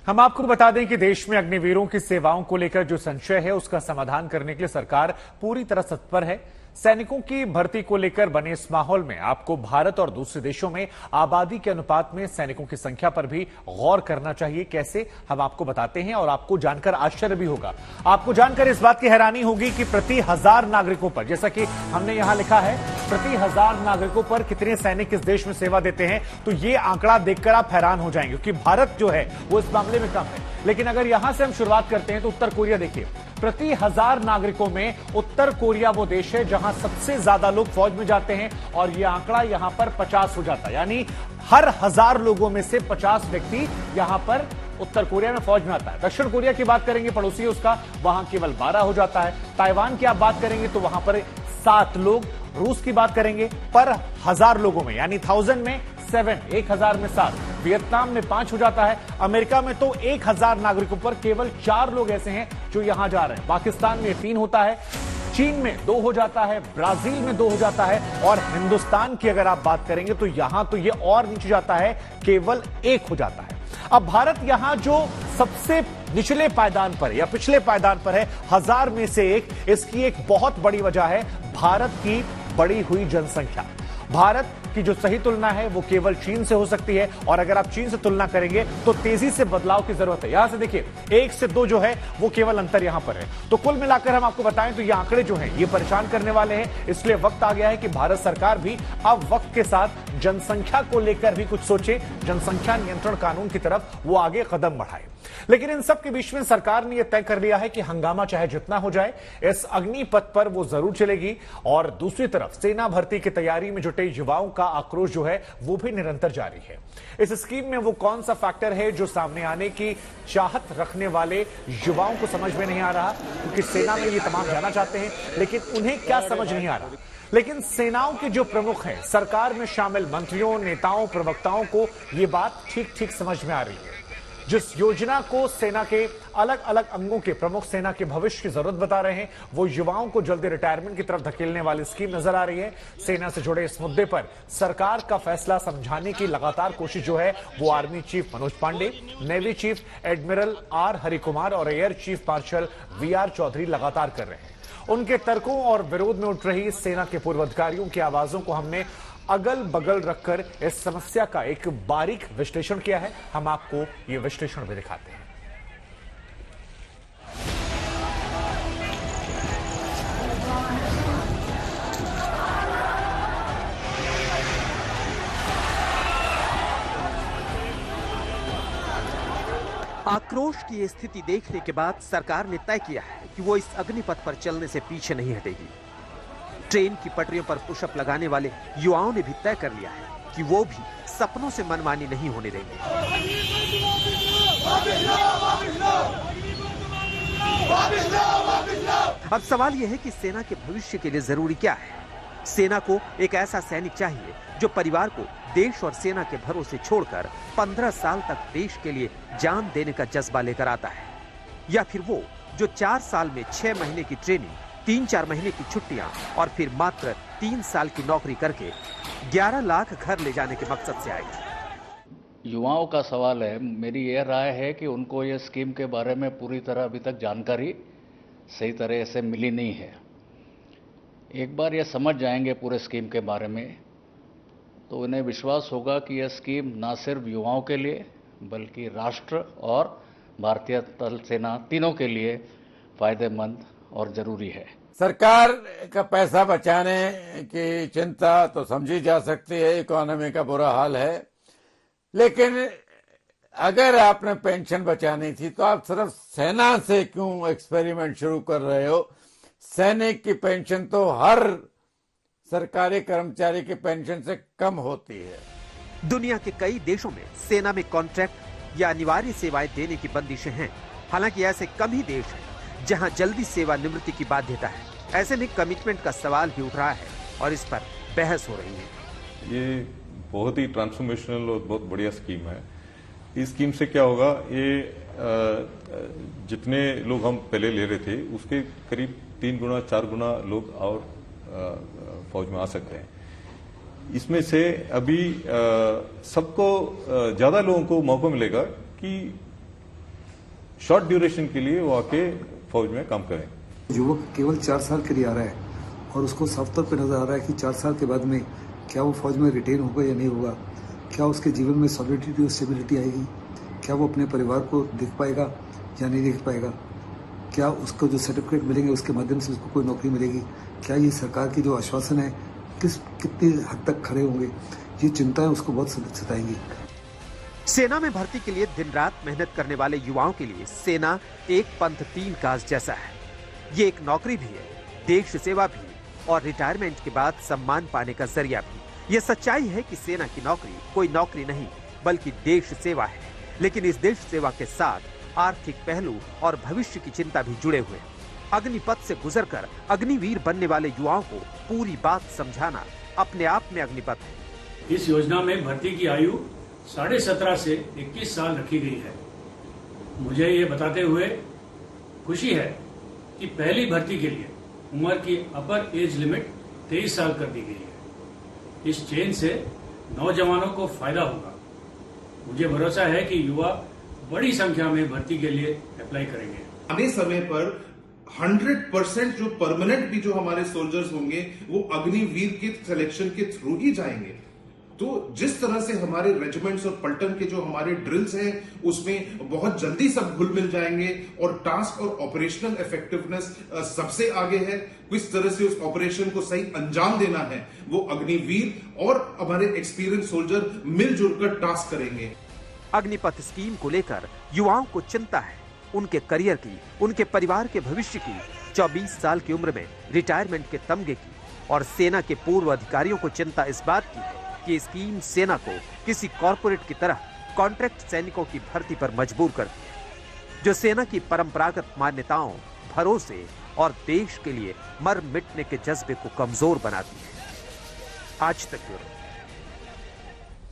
हम आपको बता दें कि देश में अग्निवीरों की सेवाओं को लेकर जो संशय है उसका समाधान करने के लिए सरकार पूरी तरह तत्पर है। सैनिकों की भर्ती को लेकर बने इस माहौल में आपको भारत और दूसरे देशों में आबादी के अनुपात में सैनिकों की संख्या पर भी गौर करना चाहिए। कैसे, हम आपको बताते हैं और आपको जानकर आश्चर्य भी होगा। आपको जानकर इस बात की हैरानी होगी कि प्रति 1000 नागरिकों पर, जैसा कि हमने यहां लिखा है, प्रति 1000 नागरिकों पर कितने सैनिक इस देश में सेवा देते हैं, तो ये आंकड़ा देखकर आप हैरान हो जाएंगे क्योंकि भारत जो है वो इस मामले में कम है। लेकिन अगर यहां से हम शुरुआत करते हैं तो उत्तर कोरिया देखिए, प्रति 1000 नागरिकों में उत्तर कोरिया वो देश है जहां सबसे ज्यादा लोग फौज में जाते हैं और यह आंकड़ा यहां पर 50 हो जाता है। यानी हर 1000 लोगों में से 50 व्यक्ति यहां पर उत्तर कोरिया में फौज में आता है। दक्षिण कोरिया की बात करेंगे, पड़ोसी है उसका, वहां केवल 12 हो जाता है। ताइवान की आप बात करेंगे तो वहां पर 7 लोग। रूस की बात करेंगे पर 1000 लोगों में, यानी 1000 में 7, 1000 में 7। वियतनाम में 5 हो जाता है। अमेरिका में तो 1000 नागरिकों पर केवल 4 लोग ऐसे हैं जो यहां जा रहे हैं। पाकिस्तान में 3 होता है, चीन में 2 हो जाता है, ब्राजील में 2 हो जाता है और हिंदुस्तान की अगर आप बात करेंगे तो यहां तो यह और नीचे जाता है, केवल 1 हो जाता है। अब भारत यहां जो सबसे निचले पायदान पर या पिछले पायदान पर है, 1000 में से 1, इसकी एक बहुत बड़ी वजह है भारत की बढ़ी हुई जनसंख्या। भारत की जो सही तुलना है वो केवल चीन से हो सकती है और अगर आप चीन से तुलना करेंगे तो तेजी से बदलाव की जरूरत है। यहां से देखिए 1 से 2 जो है वो केवल अंतर यहां पर है। तो कुल मिलाकर हम आपको बताएं तो ये आंकड़े जो हैं ये परेशान करने वाले हैं। इसलिए वक्त आ गया है कि भारत सरकार भी अब वक्त के साथ जनसंख्या को लेकर भी कुछ सोचे, जनसंख्या नियंत्रण कानून की तरफ वो आगे कदम बढ़ाए। लेकिन इन सब के बीच में सरकार ने यह तय कर लिया है कि हंगामा चाहे जितना हो जाए, इस अग्निपथ पर वो जरूर चलेगी। और दूसरी तरफ सेना भर्ती की तैयारी में जुटे युवाओं का आक्रोश जो है वो भी निरंतर जारी है। इस स्कीम में वो कौन सा फैक्टर है जो सामने आने की चाहत रखने वाले युवाओं को समझ में नहीं आ रहा, क्योंकि सेना में ये तमाम जाना चाहते हैं लेकिन उन्हें क्या समझ नहीं आ रहा। लेकिन सेनाओं के जो प्रमुख हैं, सरकार में शामिल मंत्रियों, नेताओं, प्रवक्ताओं को यह बात ठीक ठीक समझ में आ रही है। जिस योजना को सेना के अलग अलग अंगों के प्रमुख सेना के भविष्य की जरूरत बता रहे हैं, वो युवाओं को जल्दी रिटायरमेंट की तरफ धकेलने वाली स्कीम नजर आ रही है। सेना से जुड़े इस मुद्दे पर सरकार का फैसला समझाने की लगातार कोशिश जो है वो army chief Manoj Pande, navy chief admiral R Harikumar और air chief marshal V R Chaudhary लगातार कर रहे हैं। उनके तर्कों और विरोध में उठ रही सेना के पूर्व अधिकारियों की आवाजों को हमने अगल बगल रखकर इस समस्या का एक बारीक विश्लेषण किया है। हम आपको यह विश्लेषण भी दिखाते हैं। आक्रोश की ये स्थिति देखने के बाद सरकार ने तय किया है कि वो इस अग्निपथ पर चलने से पीछे नहीं हटेगी। ट्रेन की पटरियों पर पुशअप लगाने वाले युवाओं ने भी तय कर लिया है कि वो भी सपनों से मनमानी नहीं होने देंगे। अब सवाल यह है कि सेना के भविष्य के लिए जरूरी क्या है। सेना को एक ऐसा सैनिक चाहिए जो परिवार को देश और सेना के भरोसे छोड़कर 15 साल तक देश के लिए जान देने का जज्बा लेकर आता है, या फिर वो जो 4 साल में 6 महीने की ट्रेनिंग, 3-4 महीने की छुट्टियां और फिर मात्र 3 साल की नौकरी करके 11 लाख घर ले जाने के मकसद से आएगी। युवाओं का सवाल है, मेरी यह राय है कि उनको ये स्कीम के बारे में पूरी तरह अभी तक जानकारी सही तरह से मिली नहीं है। एक बार ये समझ जाएंगे पूरे स्कीम के बारे में तो उन्हें विश्वास होगा कि यह स्कीम ना सिर्फ युवाओं के लिए बल्कि राष्ट्र और भारतीय थल सेना तीनों के लिए फायदेमंद और जरूरी है। सरकार का पैसा बचाने की चिंता तो समझी जा सकती है, इकोनॉमी का बुरा हाल है, लेकिन अगर आपने पेंशन बचानी थी तो आप सिर्फ सेना से क्यों एक्सपेरिमेंट शुरू कर रहे हो। सैनिक की पेंशन तो हर सरकारी कर्मचारी की पेंशन से कम होती है। दुनिया के कई देशों में सेना में कॉन्ट्रैक्ट या अनिवार्य सेवाएं देने की बंदिशें हैं। हालांकि ऐसे कम ही देश हैं जहां जल्दी सेवानिवृत्ति की बाध्यता है। ऐसे में कमिटमेंट का सवाल भी उठ रहा है और इस पर बहस हो रही है। ये बहुत ही ट्रांसफॉर्मेशनल और बहुत बढ़िया स्कीम है। इस स्कीम से क्या होगा, ये जितने लोग हम पहले ले रहे थे उसके करीब 3 गुना 4 गुना लोग और फौज में आ सकते हैं। इसमें से अभी सबको ज्यादा लोगों को मौका मिलेगा कि शॉर्ट ड्यूरेशन के लिए वो आके फौज में काम करें। युवक केवल 4 साल के लिए आ रहा है और उसको साफ तौर पर नजर आ रहा है कि 4 साल के बाद में क्या वो फौज में रिटेन होगा या नहीं होगा, क्या उसके जीवन में सॉलिडिटी और स्टेबिलिटी आएगी, क्या वो अपने परिवार को देख पाएगा या नहीं देख पाएगा, क्या उसको जो सर्टिफिकेट मिलेंगे उसके माध्यम से उसको कोई नौकरी मिलेगी, क्या ये सरकार की जो आश्वासन है कितनी हद तक खड़े होंगे, ये चिंताएं उसको बहुत सताएंगी। सेना में भर्ती के लिए दिन रात मेहनत करने वाले युवाओं के लिए सेना एक पंथ 3 काज जैसा है। ये एक नौकरी भी है, देश सेवा भी और रिटायरमेंट के बाद सम्मान पाने का जरिया भी। ये सच्चाई है कि सेना की नौकरी कोई नौकरी नहीं बल्कि देश सेवा है, लेकिन इस देश सेवा के साथ आर्थिक पहलू और भविष्य की चिंता भी जुड़े हुए। अग्निपथ से गुजरकर अग्निवीर बनने वाले युवाओं को पूरी बात समझाना अपने आप में अग्निपथ है। इस योजना में भर्ती की आयु 17.5 से 21 साल रखी गई है। मुझे ये बताते हुए खुशी है कि पहली भर्ती के लिए उम्र की अपर एज लिमिट 23 साल कर दी गई है। इस चेंज से नौजवानों को फायदा होगा। मुझे भरोसा है कि युवा बड़ी संख्या में भर्ती के लिए अप्लाई करेंगे। आने समय पर 100% जो परमानेंट भी जो हमारे सोल्जर्स होंगे वो अग्निवीर के सिलेक्शन के थ्रू ही जाएंगे। तो जिस तरह से हमारे रेजिमेंट्स और पलटन के जो हमारे ड्रिल्स हैं उसमें बहुत जल्दी सब घुल मिल जाएंगे और टास्क और ऑपरेशनल इफेक्टिवनेस सबसे आगे है। किस तरह से उस ऑपरेशन को सही अंजाम देना है वो अग्निवीर और हमारे एक्सपीरियंस सोल्जर मिलजुल कर टास्क करेंगे। अग्निपथ स्कीम को लेकर युवाओं को चिंता है उनके करियर की, उनके परिवार के भविष्य की। 24 साल की उम्र में रिटायरमेंट के तमगे की और सेना के पूर्व अधिकारियों को चिंता इस बात की है कि स्कीम सेना को किसी कॉरपोरेट की तरह कॉन्ट्रैक्ट सैनिकों की भर्ती पर मजबूर करती है, जो सेना की परंपरागत मान्यताओं, भरोसे और देश के लिए मर मिटने के जज्बे को कमजोर बनाती है। आज तक ब्यूरो।